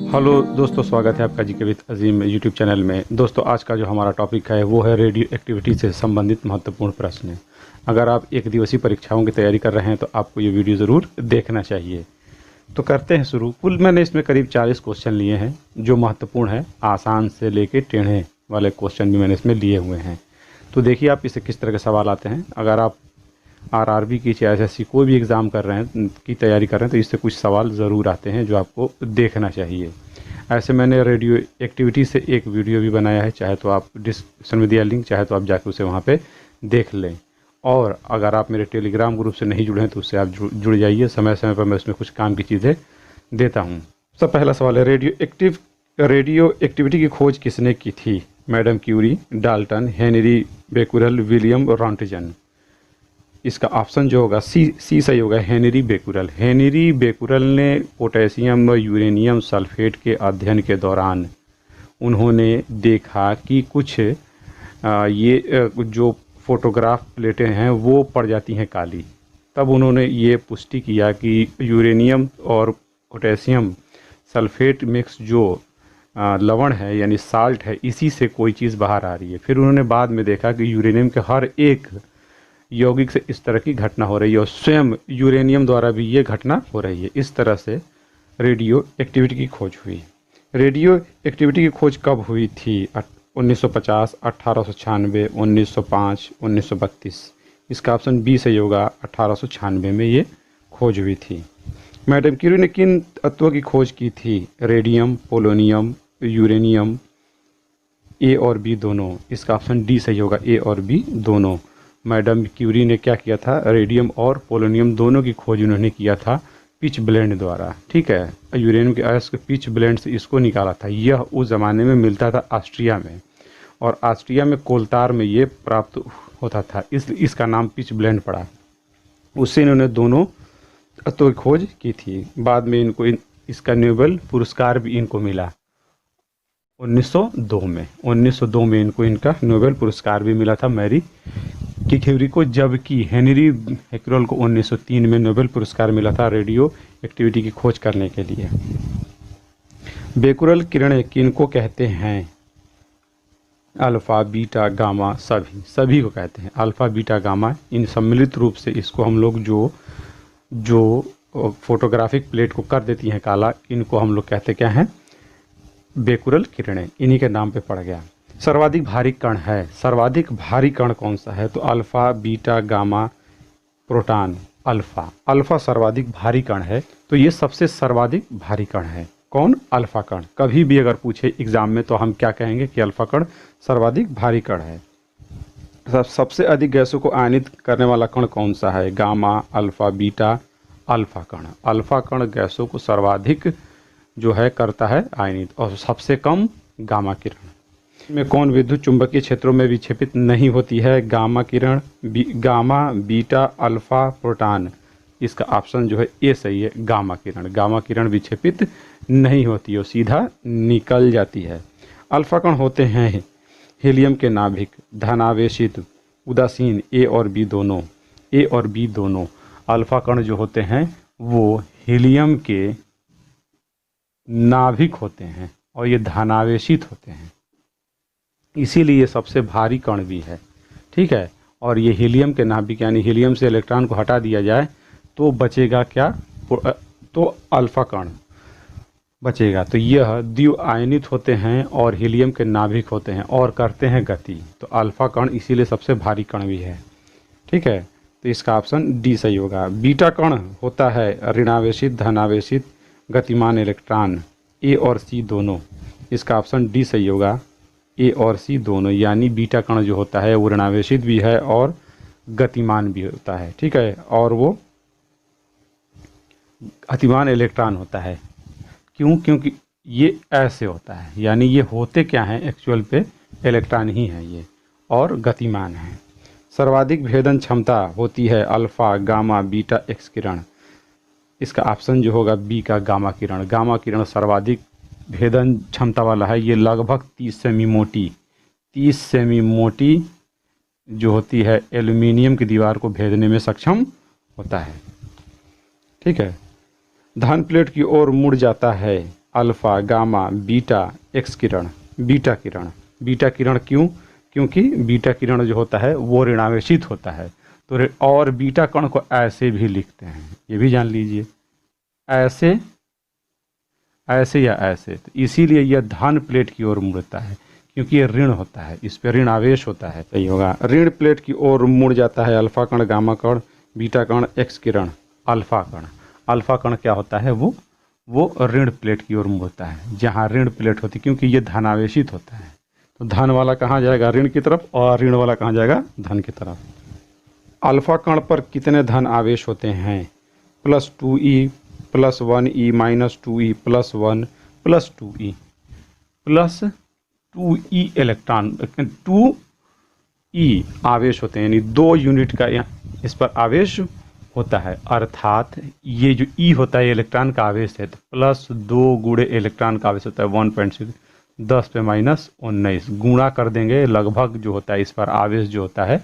Hello दोस्तों, स्वागत है आपका जी के विद अजीम यूट्यूब चैनल में। दोस्तों, आज का जो हमारा टॉपिक है वो है रेडियो एक्टिविटी से संबंधित महत्वपूर्ण प्रश्न। अगर आप एक दिवसीय परीक्षाओं की तैयारी कर रहे हैं तो आपको ये वीडियो ज़रूर देखना चाहिए। तो करते हैं शुरू। कुल मैंने इसमें करीब 40 क्वेश्चन लिए हैं जो महत्वपूर्ण हैं। आसान से लेके टेढ़े वाले क्वेश्चन भी मैंने इसमें लिए हुए हैं। तो देखिए आप इससे किस तरह के सवाल आते हैं। अगर आप आरआरबी की चाहे एसएससी कोई भी एग्ज़ाम कर रहे हैं की तैयारी कर रहे हैं तो इससे कुछ सवाल ज़रूर आते हैं जो आपको देखना चाहिए। ऐसे मैंने रेडियो एक्टिविटी से एक वीडियो भी बनाया है, चाहे तो आप डिस्क्रिप्शन में दिया लिंक, चाहे तो आप जाकर उसे वहाँ पे देख लें। और अगर आप मेरे टेलीग्राम ग्रुप से नहीं जुड़े हैं तो उससे आप जुड़ जाइए। समय समय पर मैं उसमें कुछ काम की चीज़ें देता हूँ। सब पहला सवाल है, रेडियो एक्टिविटी की खोज किसने की थी? Madam Curie, Dalton, Henry Becquerel, William Roentgen. इसका ऑप्शन जो होगा सी सही होगा, हेनरी बेकुरल। हेनरी बेकुरल ने पोटेशियम व यूरेनियम सल्फेट के अध्ययन के दौरान उन्होंने देखा कि कुछ जो फोटोग्राफ प्लेटें हैं वो पड़ जाती हैं काली। तब उन्होंने ये पुष्टि किया कि यूरेनियम और पोटेशियम सल्फेट मिक्स जो लवण है यानी साल्ट है, इसी से कोई चीज़ बाहर आ रही है। फिर उन्होंने बाद में देखा कि यूरेनियम के हर एक यौगिक से इस तरह की घटना हो रही है और स्वयं यूरेनियम द्वारा भी ये घटना हो रही है। इस तरह से रेडियो एक्टिविटी की खोज हुई। रेडियो एक्टिविटी की खोज कब हुई थी? 1950, 1896, 1905, 1932। इसका ऑप्शन बी सही होगा, 1896 में ये खोज हुई थी। मैडम क्यूरी ने किन तत्वों की खोज की थी? रेडियम, पोलोनियम, यूरेनियम, ए और बी दोनों। इसका ऑप्शन डी सही होगा, ए और बी दोनों। मैडम क्यूरी ने क्या किया था? रेडियम और पोलोनियम दोनों की खोज उन्होंने किया था पिच ब्लेंड द्वारा। ठीक है, यूरेनियम के अयस्क पिच ब्लेंड से इसको निकाला था। यह उस ज़माने में मिलता था ऑस्ट्रिया में, और ऑस्ट्रिया में कोलतार में ये प्राप्त होता था, इसका नाम पिच ब्लेंड पड़ा। उससे इन्होंने दोनों तत्वों की खोज की थी। बाद में इनको इसका नोबेल पुरस्कार भी इनको मिला 1902 में। 1902 में इनको इनका नोबेल पुरस्कार भी मिला था मैरी क्यूरी को, जबकि हेनरी बेकुरल को 1903 में नोबेल पुरस्कार मिला था रेडियो एक्टिविटी की खोज करने के लिए। बेकुरल किरणें किनको कहते हैं? अल्फ़ा, बीटा, गामा, सभी को कहते हैं। अल्फ़ा, बीटा, गामा, इन सम्मिलित रूप से इसको हम लोग जो फोटोग्राफिक प्लेट को कर देती हैं काला, इनको हम लोग कहते क्या हैं? बेकुरल किरणें। इन्हीं के नाम पे पड़ गया। सर्वाधिक भारी कण है। सर्वाधिक भारी कण कौन सा है? तो alpha, beta, gamma, proton. Alpha सर्वाधिक भारी कण है। तो ये सबसे सर्वाधिक भारी कण है। कौन? अल्फ़ा कण। कभी भी अगर पूछे एग्जाम में तो हम क्या कहेंगे कि अल्फ़ा कण सर्वाधिक भारी कण है। सबसे अधिक गैसों को आयनित करने वाला कण कौन सा है? गामा, अल्फ़ा, बीटा, अल्फ़ा कण। अल्फ़ा कण गैसों को सर्वाधिक जो है करता है आयनित, और सबसे कम गामा किरण। में कौन विद्युत चुंबकीय क्षेत्रों में विक्षेपित नहीं होती है? गामा किरण, गामा, बीटा, अल्फ़ा, प्रोटॉन। इसका ऑप्शन जो है ए सही है, गामा किरण। गामा किरण विक्षेपित नहीं होती है, सीधा निकल जाती है। अल्फ़ा कण होते हैं हीलियम के नाभिक, धनावेशित, उदासीन, ए और बी दोनों। ए और बी दोनों अल्फ़ा कण जो होते हैं वो हीलियम के नाभिक होते हैं और ये धनावेशित होते हैं, इसीलिए सबसे भारी कण भी है। ठीक है, और ये हीलियम के नाभिक यानी हीलियम से इलेक्ट्रॉन को हटा दिया जाए तो बचेगा क्या? तो अल्फ़ा कण बचेगा। तो यह द्विआयनित होते हैं और हीलियम के नाभिक होते हैं और करते हैं गति। तो अल्फ़ा कण इसीलिए सबसे भारी कण भी है। ठीक है, तो इसका ऑप्शन डी सही होगा। बीटा कण होता है ऋणावेशित, धनावेशित, गतिमान इलेक्ट्रॉन, ए और सी दोनों। इसका ऑप्शन डी सही होगा, ए और सी दोनों। यानी बीटा कण जो होता है वो ऋणावेशित भी है और गतिमान भी होता है। ठीक है, और वो गतिमान इलेक्ट्रॉन होता है। क्यों? क्योंकि ये ऐसे होता है, यानी ये होते क्या हैं एक्चुअल पे? इलेक्ट्रॉन ही हैं ये, और गतिमान हैं। सर्वाधिक भेदन क्षमता होती है अल्फ़ा, गामा, बीटा, एक्स किरण। इसका ऑप्शन जो होगा बी का गामा किरण। गामा किरण सर्वाधिक भेदन क्षमता वाला है। ये लगभग 30 सेमी मोटी जो होती है एल्युमिनियम की दीवार को भेदने में सक्षम होता है। ठीक है, धन प्लेट की ओर मुड़ जाता है अल्फ़ा, गामा, बीटा, एक्स किरण, बीटा किरण। बीटा किरण क्यों? क्योंकि बीटा किरण जो होता है वो ऋणावेशित होता है। तो और बीटा कण को ऐसे भी लिखते हैं, ये भी जान लीजिए, ऐसे, ऐसे या ऐसे। तो इसीलिए यह धन प्लेट की ओर मुड़ता है, क्योंकि ये ऋण होता है, इस पे ऋण आवेश होता है। सही होगा, ऋण प्लेट की ओर मुड़ जाता है अल्फा कण, गामा कण, बीटा कण, एक्स किरण। अल्फा कण, अल्फा कण क्या होता है? वो ऋण प्लेट की ओर मुड़ता है, जहाँ ऋण प्लेट होती है, क्योंकि ये धनावेशित होता है। तो धन वाला कहाँ जाएगा? ऋण की तरफ, और ऋण वाला कहाँ जाएगा? धन की तरफ। अल्फा कण पर कितने धन आवेश होते हैं? +2e, +1e, -2e, +1, +2e, +2e electron, 2e आवेश होते हैं, यानी 2 यूनिट का इस पर आवेश होता है। अर्थात ये जो e होता है इलेक्ट्रॉन का आवेश है, तो +2 गुणे इलेक्ट्रॉन का आवेश होता है 1.6, 10 पे -19 गुणा कर देंगे, लगभग जो होता है इस पर आवेश जो होता है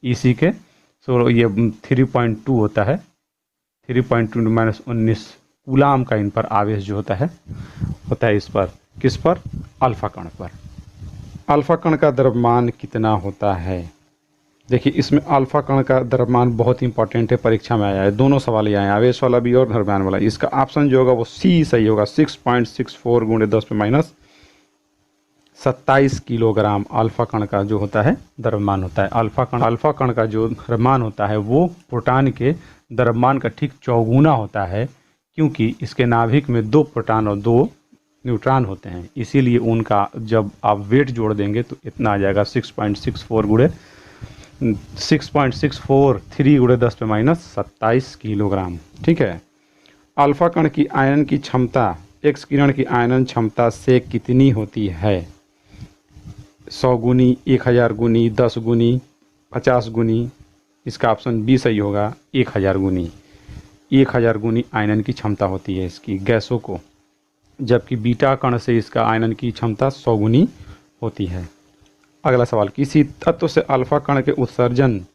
इसी के, सो ये 3.2 होता है, 3.2 -19 कूलाम का इन पर आवेश जो होता है इस पर, किस पर? अल्फा कण पर। अल्फा कण का द्रव्यमान कितना होता है? देखिए, इसमें अल्फा कण का द्रव्यमान बहुत इंपॉर्टेंट है, परीक्षा में आया है, दोनों सवाल ये आए, आवेश वाला भी और द्रव्यमान वाला। इसका ऑप्शन जो होगा वो सी सही होगा। 6.64 गुणे 10 पे -27 किलोग्राम अल्फा कण का जो होता है द्रव्यमान होता है। अल्फा कण का जो द्रव्यमान होता है वो प्रोटॉन के द्रव्यमान का ठीक चौगुना होता है, क्योंकि इसके नाभिक में 2 प्रोटॉन और 2 न्यूट्रॉन होते हैं। इसीलिए उनका जब आप वेट जोड़ देंगे तो इतना आ जाएगा 6.64 गुणे 6.64 3 गुणे 10 पे -27 किलोग्राम। ठीक है। अल्फा कण की आयनन की क्षमता एक्स किरण की आयनन क्षमता से कितनी होती है? 100 गुनी, 1000 गुनी, 10 गुनी, 50 गुनी। इसका ऑप्शन बी सही होगा, 1000 गुनी। 1000 गुनी आयनन की क्षमता होती है इसकी गैसों को, जबकि बीटा कण से इसका आयनन की क्षमता 100 गुनी होती है। अगला सवाल, किसी तत्व से अल्फा कण के उत्सर्जन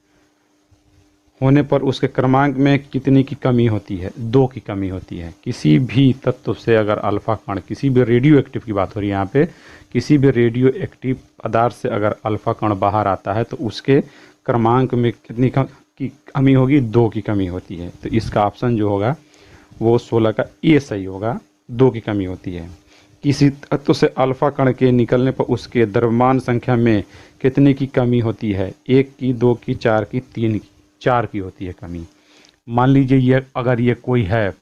होने पर उसके क्रमांक में कितनी की कमी होती है? 2 की कमी होती है। किसी भी तत्व से अगर अल्फा कण, किसी भी रेडियो एक्टिव की बात हो रही है यहाँ पे, किसी भी रेडियो एक्टिव पदार्थ से अगर अल्फा कण बाहर आता है तो उसके क्रमांक में कितनी की कमी होगी? 2 की कमी होती है। तो इसका ऑप्शन जो होगा वो 16 का ए सही होगा, 2 की कमी होती है। किसी तत्व से अल्फा कण के निकलने पर उसके द्रव्यमान संख्या में कितने की कमी होती है? 1 की, 2 की, 4 की, 3 की। 4 की होती है कमी। मान लीजिए ये अगर ये कोई है,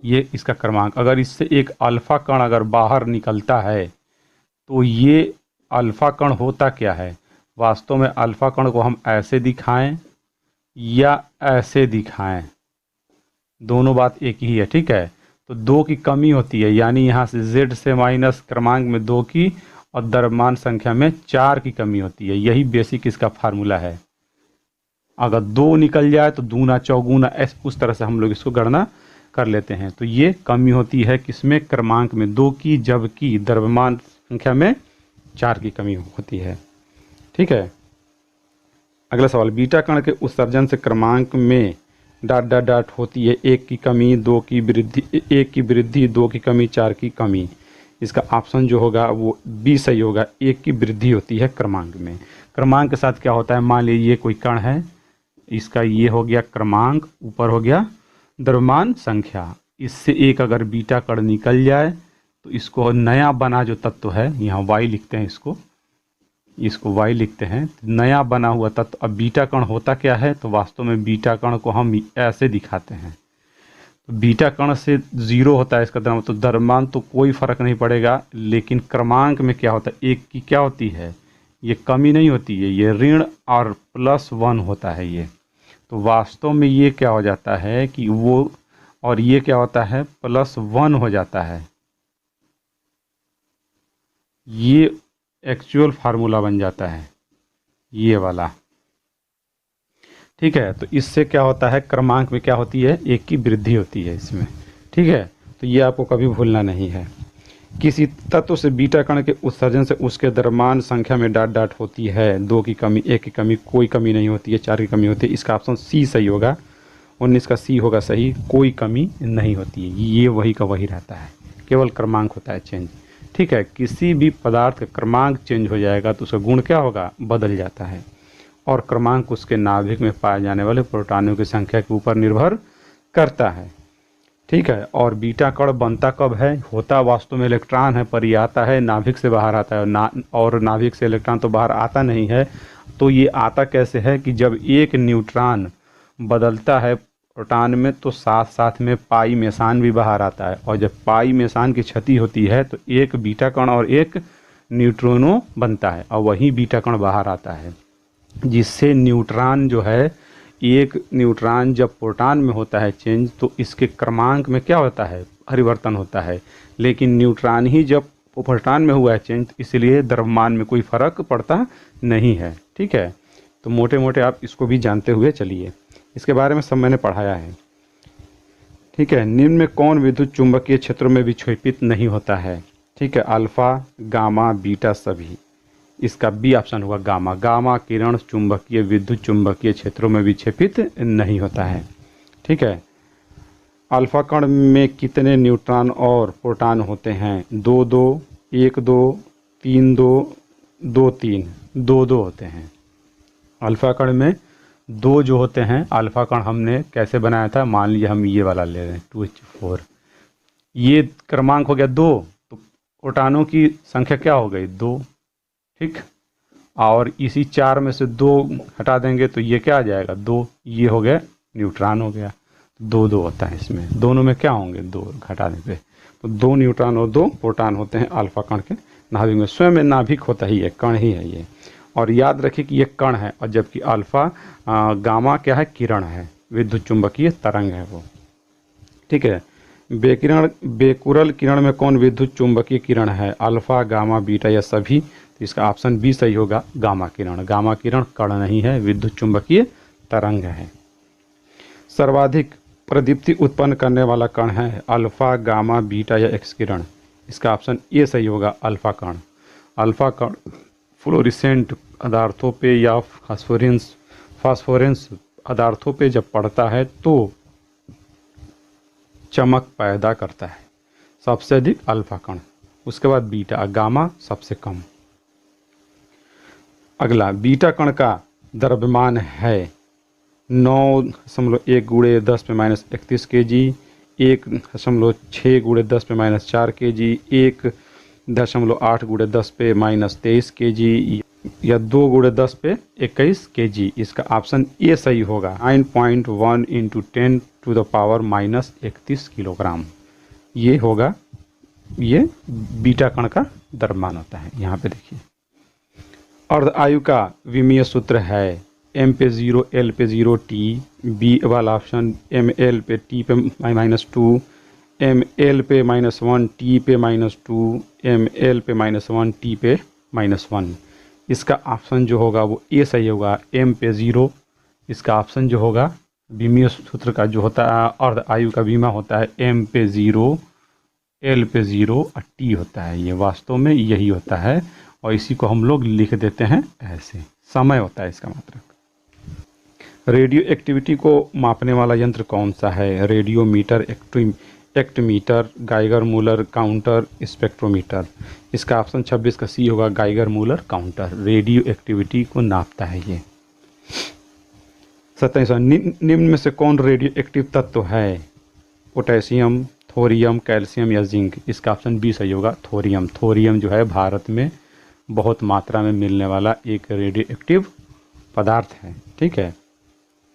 ये इसका क्रमांक, अगर इससे एक अल्फा कण अगर बाहर निकलता है तो ये अल्फा कण होता क्या है? वास्तव में अल्फा कण को हम ऐसे दिखाएं या ऐसे दिखाएं, दोनों बात एक ही है। ठीक है। तो 2 की कमी होती है, यानी यहाँ से z से माइनस क्रमांक में 2 की और द्रव्यमान संख्या में 4 की कमी होती है। यही बेसिक इसका फार्मूला है। अगर 2 निकल जाए तो दूना चौगुना, उस तरह से हम लोग इसको गणना कर लेते हैं। तो ये कमी होती है किसमें? क्रमांक में 2 की, जबकि द्रव्यमान संख्या में 4 की कमी होती है। ठीक है। अगला सवाल, बीटा कण के उत्सर्जन से क्रमांक में ... होती है 1 की कमी, 2 की वृद्धि, 1 की वृद्धि, 2 की कमी, 4 की कमी। इसका ऑप्शन जो होगा वो बी सही होगा, 1 की वृद्धि होती है क्रमांक में। क्रमांक के साथ क्या होता है? मान लीजिए ये कोई कण है, इसका ये हो गया क्रमांक, ऊपर हो गया द्रव्यमान संख्या। इससे एक अगर बीटा कण निकल जाए तो इसको नया बना जो तत्व है, यहाँ वाई लिखते हैं, इसको वाई लिखते हैं, नया बना हुआ तत्व। अब बीटा कण होता क्या है? तो वास्तव में बीटा कण को हम ऐसे दिखाते हैं। तो बीटा कण से 0 होता है इसका द्रव्यमान, तो द्रव्यमान तो कोई फर्क नहीं पड़ेगा, लेकिन क्रमांक में क्या होता है? 1 की क्या होती है? ये कमी नहीं होती है, ये ऋण और +1 होता है ये। तो वास्तव में ये क्या हो जाता है कि वो, और ये क्या होता है? +1 हो जाता है। ये एक्चुअल फार्मूला बन जाता है ये वाला। ठीक है। तो इससे क्या होता है? क्रमांक में क्या होती है? 1 की वृद्धि होती है इसमें। ठीक है। तो ये आपको कभी भूलना नहीं है। किसी तत्व से बीटा कण के उत्सर्जन से उसके द्रव्यमान संख्या में ... होती है 2 की कमी, 1 की कमी, कोई कमी नहीं होती है, 4 की कमी होती है। इसका ऑप्शन सी सही होगा, 19 का सी होगा सही, कोई कमी नहीं होती है। ये वही का वही रहता है। केवल क्रमांक होता है चेंज। ठीक है, किसी भी पदार्थ का क्रमांक चेंज हो जाएगा तो उसका गुण क्या होगा, बदल जाता है। और क्रमांक उसके नाभिक में पाए जाने वाले प्रोटॉनों की संख्या के ऊपर निर्भर करता है। ठीक है, और बीटा कण बनता कब है, होता वास्तव में इलेक्ट्रॉन है, पर ये आता है नाभिक से बाहर आता है, और नाभिक से इलेक्ट्रॉन तो बाहर आता नहीं है। तो ये आता कैसे है कि जब एक न्यूट्रॉन बदलता है प्रोटॉन में तो साथ साथ में पाई मेसान भी बाहर आता है, और जब पाई मेसान की क्षति होती है तो एक बीटा कण और एक न्यूट्रॉनो बनता है, और वही बीटा कण बाहर आता है, जिससे न्यूट्रॉन जो है, एक न्यूट्रॉन जब प्रोटॉन में होता है चेंज तो इसके क्रमांक में क्या होता है, परिवर्तन होता है। लेकिन न्यूट्रॉन ही जब प्रोटॉन में हुआ है चेंज, इसलिए द्रव्यमान में कोई फर्क पड़ता नहीं है। ठीक है, तो मोटे मोटे आप इसको भी जानते हुए चलिए, इसके बारे में सब मैंने पढ़ाया है। ठीक है, निम्न में कौन विद्युत चुंबकीय क्षेत्रों में विक्षेपित नहीं होता है। ठीक है, अल्फा, गामा, बीटा सभी। इसका बी ऑप्शन होगा गामा। गामा किरण चुंबकीय विद्युत चुंबकीय क्षेत्रों में विक्षेपित नहीं होता है। ठीक है, अल्फा कण में कितने न्यूट्रॉन और प्रोटॉन होते हैं, 2 2, 1 2, 3 2, 2 3, 2 2 होते हैं। अल्फा कण में 2 जो होते हैं, अल्फा कण हमने कैसे बनाया था, मान लीजिए हम ये वाला ले रहे हैं 2H4, ये क्रमांक हो गया 2, तो प्रोटॉनों की संख्या क्या हो गई, 2। ठीक, और इसी 4 में से 2 हटा देंगे तो ये क्या आ जाएगा, 2, ये हो गया न्यूट्रॉन हो गया, 2 2 होता है इसमें, दोनों में क्या होंगे, 2 घटाने पे, तो 2 न्यूट्रॉन और 2 प्रोटॉन होते हैं अल्फा कण के नाभिक में। स्वयं में नाभिक होता ही है, कण ही है ये, और याद रखिए कि ये कण है, और जबकि अल्फा गामा क्या है, किरण है, विद्युत चुंबकीय तरंग है वो। ठीक है, बेकुरल किरण में कौन विद्युत चुंबकीय किरण है, अल्फा, गामा, बीटा या सभी। तो इसका ऑप्शन बी सही होगा, गामा किरण। गामा किरण कण नहीं है, विद्युत चुंबकीय तरंग है। सर्वाधिक प्रदीप्ति उत्पन्न करने वाला कण है अल्फा, गामा, बीटा या एक्स किरण। इसका ऑप्शन ए सही होगा, अल्फा कण। अल्फा कण फ्लोरिसेंट पदार्थों पे या फास्फोरेंस पदार्थों पे जब पड़ता है तो चमक पैदा करता है। सबसे अधिक अल्फा कण, उसके बाद बीटा, गामा सबसे कम। अगला, बीटा कण का द्रव्यमान है 9.1 × 10⁻31 kg, 1.6 × 10⁻4 kg, 1.8 × 10⁻23 kg या 2 × 10⁻21 kg। इसका ऑप्शन ए सही होगा, 9.1 × 10⁻31 किलोग्राम। ये होगा, ये बीटा कण का द्रव्यमान होता है। यहाँ पे देखिए, अर्ध आयु का विमीय सूत्र है m पे 0, l पे 0, t। बी वाला ऑप्शन ml पे t पे -2, ml पे -1, t पे -2, ml पे -1, t पे -1। इसका ऑप्शन जो होगा वो ए सही होगा, m पे 0। इसका ऑप्शन जो होगा विमीय सूत्र का जो होता है, अर्ध आयु का विमा होता है m पे 0, l पे 0 और t होता है। ये वास्तव में यही होता है, और इसी को हम लोग लिख देते हैं ऐसे, समय होता है इसका मतलब। रेडियो एक्टिविटी को मापने वाला यंत्र कौन सा है, रेडियोमीटर, एक्टमीटर, गाइगर मूलर काउंटर, स्पेक्ट्रोमीटर। इसका ऑप्शन 26 का सी होगा, Geiger Muller counter. Radioactivity को नापता है ये। 27, निम्न में से कौन रेडियो एक्टिव तत्व है, पोटेशियम, थोरियम, कैल्शियम या जिंक। इसका ऑप्शन बी सही होगा, थोरियम। थोरियम जो है भारत में बहुत मात्रा में मिलने वाला एक रेडियो एक्टिव पदार्थ है। ठीक है,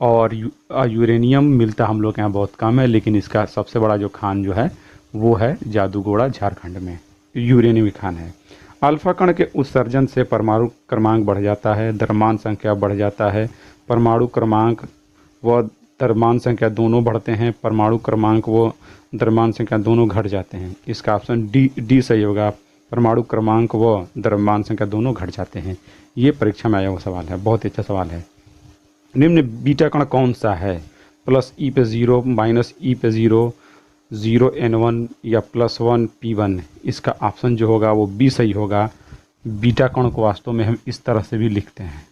और यूरेनियम मिलता हम लोग के यहाँ बहुत कम है, लेकिन इसका सबसे बड़ा जो खान जो है वो है जादूगोड़ा, झारखंड में यूरेनियम खान है। अल्फा कण के उत्सर्जन से परमाणु क्रमांक बढ़ जाता है, द्रव्यमान संख्या बढ़ जाता है। परमाणु क्रमांक व द्रव्यमान संख्या दोनों बढ़ते हैं, परमाणु क्रमांक व द्रव्यमान संख्या दोनों घट जाते हैं। इसका ऑप्शन डी सही होगा, परमाणु क्रमांक व द्रव्यमान संख्या दोनों घट जाते हैं। ये परीक्षा में आया हुआ सवाल है, बहुत अच्छा सवाल है। निम्न बीटा कण कौन सा है, +E पे 0, -E पे 0, 0N1 या +1 P1। इसका ऑप्शन जो होगा वो बी सही होगा। बीटा कण को वास्तव में हम इस तरह से भी लिखते हैं,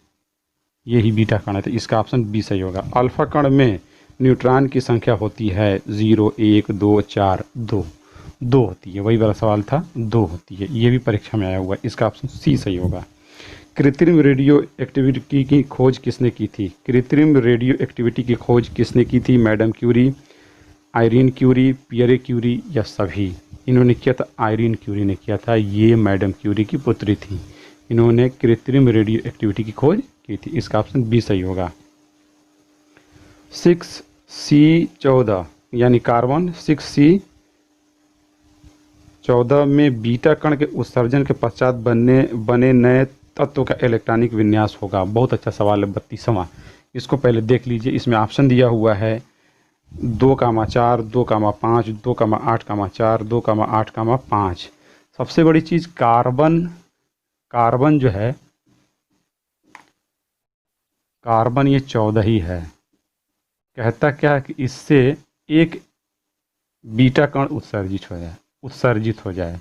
यही बीटा कण है, तो इसका ऑप्शन बी सही होगा। अल्फा कण में न्यूट्रॉन की संख्या होती है 0, 1, 2, 4, 2। 2 होती है, वही वाला सवाल था, 2 होती है। ये भी परीक्षा में आया हुआ है। इसका ऑप्शन सी सही होगा। कृत्रिम रेडियो एक्टिविटी की खोज किसने की थी? कृत्रिम रेडियो एक्टिविटी की खोज किसने की थी? Madam Curie, Irene Curie, Pierre Curie या सभी? इन्होंने किया था, आयरीन क्यूरी ने किया था। ये मैडम क्यूरी की पुत्री थी। इन्होंने कृत्रिम रेडियो एक्टिविटी की खोज की थी। इसका ऑप्शन बी सही होगा। 6C14 यानी कार्बन 6C14 में बीटा कण के उत्सर्जन के पश्चात बने नए तत्व का इलेक्ट्रॉनिक विन्यास होगा। बहुत अच्छा सवाल है, 32वां। इसको पहले देख लीजिए। इसमें ऑप्शन दिया हुआ है 2,4, 2,5, 2,8,4, 2,8,5। सबसे बड़ी चीज़ कार्बन जो है, कार्बन ये 14 ही है। कहता क्या है कि इससे एक बीटा कण उत्सर्जित हो जाए,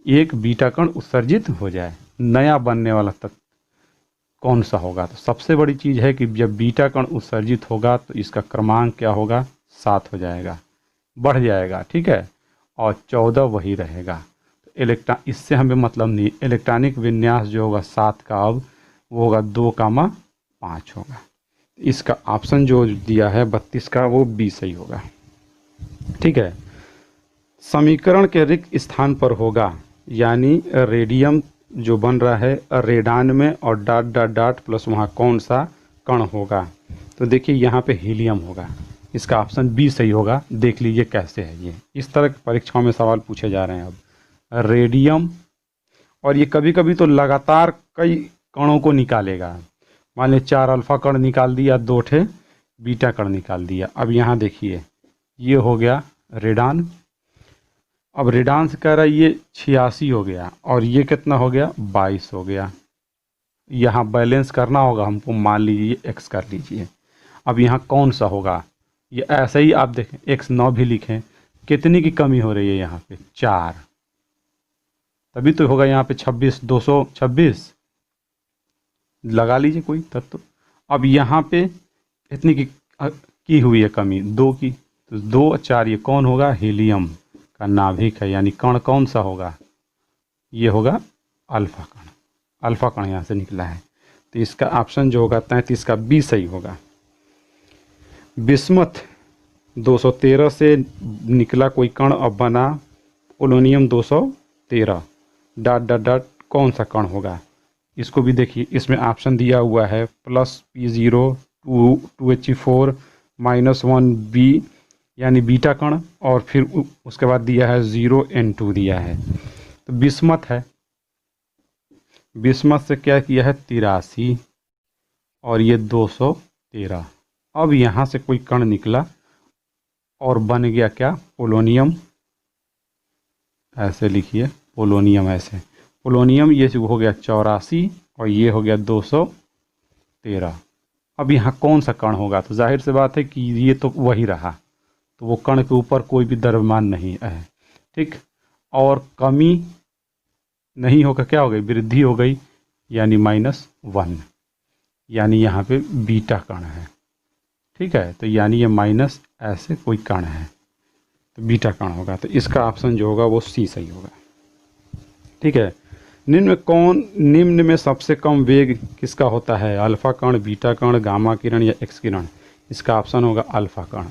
एक बीटा कण उत्सर्जित हो जाए। नया बनने वाला तत्व कौन सा होगा? तो सबसे बड़ी चीज़ है कि जब बीटा कण उत्सर्जित होगा तो इसका क्रमांक क्या होगा? 7 हो जाएगा, बढ़ जाएगा, ठीक है। और 14 वही रहेगा। तो इससे हमें मतलब नहीं। इलेक्ट्रॉनिक विन्यास जो होगा 7 का, अब वो होगा 2,5 होगा। इसका ऑप्शन जो दिया है 32 का, वो बी सही होगा, ठीक है। समीकरण के रिक्त स्थान पर होगा, यानी रेडियम जो बन रहा है रेडान में, और डॉट डॉट डॉट प्लस वहाँ कौन सा कण होगा? तो देखिए यहाँ पे हीलियम होगा। इसका ऑप्शन बी सही होगा। देख लीजिए कैसे है ये। इस तरह की परीक्षाओं में सवाल पूछे जा रहे हैं। अब रेडियम, और ये कभी कभी तो लगातार कई कणों को निकालेगा। मान लीजिए 4 अल्फा कण निकाल दिया, 2 ठे बीटा कण निकाल दिया। अब यहाँ देखिए ये हो गया रेडान। अब रेडान से कह रहा है ये 86 हो गया, और ये कितना हो गया? 22 हो गया। यहाँ बैलेंस करना होगा हमको। मान लीजिए x कर लीजिए। अब यहाँ कौन सा होगा? ये ऐसे ही आप देखें, x9 भी लिखें। कितनी की कमी हो रही है यहाँ पे? 4। तभी तो होगा यहाँ पे 26, 226 लगा लीजिए कोई तत्व। अब यहाँ पे इतनी की हुई है कमी, 2 की। तो 2 और 4 ये कौन होगा? हीलियम का नाभिक है। यानी कण कौन सा होगा? ये होगा अल्फा कण। अल्फा कण यहाँ से निकला है। तो इसका ऑप्शन जो होगा 33 का बी सही होगा। बिस्मथ 213 से निकला कोई कण अब बना पोलोनियम 213 डॉट डॉट डॉट कौन सा कण होगा? इसको भी देखिए। इसमें ऑप्शन दिया हुआ है +P0 2He4 -1B यानी बीटा कण, और फिर उसके बाद दिया है 0N2 दिया है। तो बिस्मथ है। बिस्मथ से क्या किया है? 83, और ये 213। अब यहाँ से कोई कण निकला और बन गया क्या? पोलोनियम। ऐसे लिखिए पोलोनियम, ऐसे पोलोनियम। ये हो गया 84 और ये हो गया 213। अब यहाँ कौन सा कण होगा? तो जाहिर सी बात है कि ये तो वही रहा। तो वो कण के ऊपर कोई भी द्रव्यमान नहीं है, ठीक। और कमी नहीं होगा, क्या हो गई? वृद्धि हो गई, यानी -1। यानी यहाँ पे बीटा कण है, ठीक है। तो यानी ये माइनस ऐसे कोई कण है, तो बीटा कण होगा। तो इसका ऑप्शन जो होगा वो सी सही होगा, ठीक है। निम्न में सबसे कम वेग किसका होता है? अल्फा कण, बीटा कण, गामा किरण या एक्स किरण? इसका ऑप्शन होगा अल्फा कण।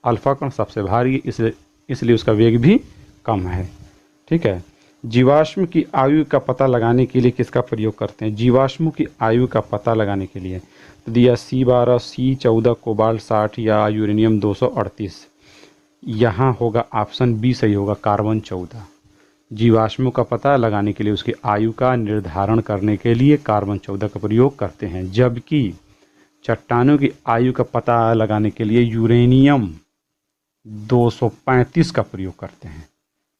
अल्फा कण सबसे भारी, इसलिए उसका वेग भी कम है, ठीक है। जीवाश्म की आयु का पता लगाने के लिए किसका प्रयोग करते हैं? जीवाश्मों की आयु का पता लगाने के लिए तो दिया C12, C14, कोबाल्ट 60 या यूरेनियम 238। यहाँ होगा ऑप्शन बी सही होगा, कार्बन 14। जीवाश्मों का पता लगाने के लिए, उसकी आयु का निर्धारण करने के लिए कार्बन 14 का प्रयोग करते हैं, जबकि चट्टानों की आयु का पता लगाने के लिए यूरेनियम 235 का प्रयोग करते हैं,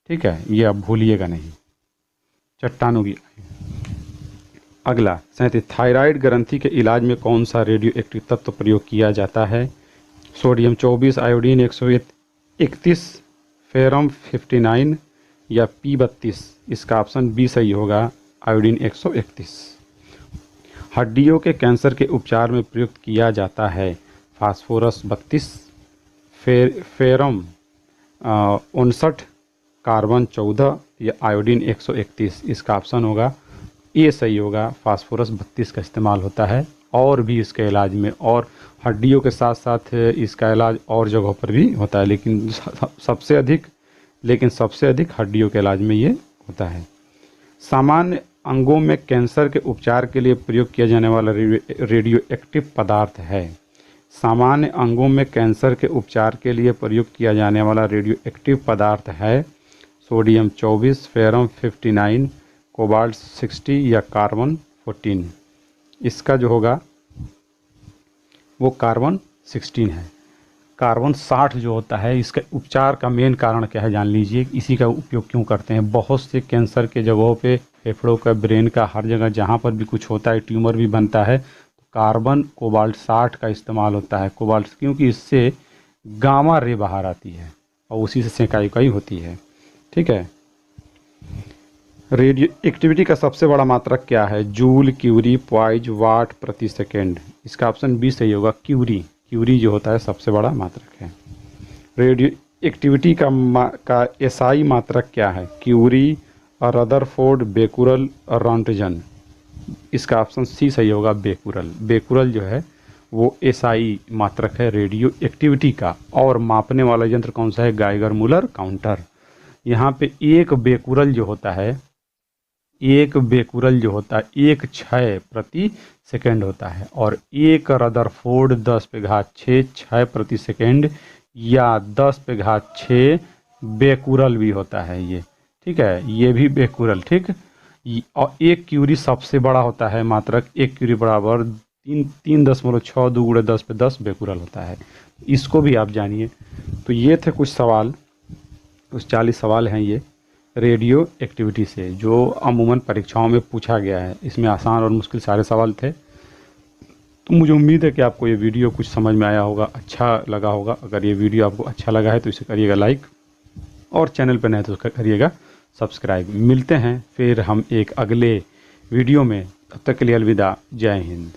ठीक है। ये अब भूलिएगा नहीं, चट्टानों की आयु। अगला 37, थायराइड ग्रंथि के इलाज में कौन सा रेडियो एक्टिव तत्व प्रयोग किया जाता है? सोडियम 24, आयोडीन 131, फेरम 59 या P32? इसका ऑप्शन बी सही होगा, आयोडीन 131। हड्डियों के कैंसर के उपचार में प्रयुक्त किया जाता है फास्फोरस 32, फेरम 59 कार्बन 14 या आयोडीन 131। इसका ऑप्शन होगा ये सही होगा। फास्फोरस 32 का इस्तेमाल होता है और भी इसके इलाज में, और हड्डियों के साथ साथ इसका इलाज और जगहों पर भी होता है, लेकिन सबसे अधिक हड्डियों के इलाज में ये होता है। सामान्य अंगों में कैंसर के उपचार के लिए प्रयोग किया जाने वाला रेडियो एक्टिव पदार्थ है। सामान्य अंगों में कैंसर के उपचार के लिए प्रयोग किया जाने वाला रेडियो एक्टिव पदार्थ है सोडियम 24, फेरम 59, कोबाल्ट 60 या कार्बन 14। इसका जो होगा वो कार्बन 16 है। कार्बन 60 जो होता है, इसका उपचार का मेन कारण क्या है जान लीजिए। इसी का उपयोग क्यों करते हैं? बहुत से कैंसर के जगहों पे, फेफड़ों का, ब्रेन का, हर जगह जहाँ पर भी कुछ होता है, ट्यूमर भी बनता है, तो कार्बन कोबाल्ट 60 का इस्तेमाल होता है। कोबाल्ट क्योंकि इससे गामा रे बाहर आती है और उसी से सेकाई होती है। ठीक है। रेडियो एक्टिविटी का सबसे बड़ा मात्रक क्या है? जूल, क्यूरी, पॉइज, वाट प्रति सेकेंड। इसका ऑप्शन बी सही होगा। क्यूरी जो होता है सबसे बड़ा मात्रक है। रेडियो एक्टिविटी का एसआई मात्रक क्या है? क्यूरी, रदरफोर्ड, बेकुरल और रॉन्टजन। इसका ऑप्शन सी सही होगा। बेकुरल जो है वो एसआई मात्रक है रेडियो एक्टिविटी का। और मापने वाला यंत्र कौन सा है? Geiger Muller counter. यहाँ पे एक बेकुरल जो होता है 1 क्षय प्रति सेकेंड होता है, और एक रदरफोर्ड 10⁶ प्रति सेकेंड या 10�6 बेकुरल भी होता है ये। ठीक है, ये भी बेकुरल। ठीक। और एक क्यूरी सबसे बड़ा होता है मात्रक। एक क्यूरी बराबर 3.6 2 × 10⁻10 बेकुरल होता है। इसको भी आप जानिए। तो ये थे कुछ सवाल, कुछ 40 सवाल हैं ये रेडियो एक्टिविटी से, जो अमूमन परीक्षाओं में पूछा गया है। इसमें आसान और मुश्किल सारे सवाल थे। तो मुझे उम्मीद है कि आपको ये वीडियो कुछ समझ में आया होगा, अच्छा लगा होगा। अगर ये वीडियो आपको अच्छा लगा है तो इसे करिएगा लाइक, और चैनल पर नए तो उसका करिएगा सब्सक्राइब। मिलते हैं फिर हम एक अगले वीडियो में। तब तक के लिए अलविदा। जय हिंद।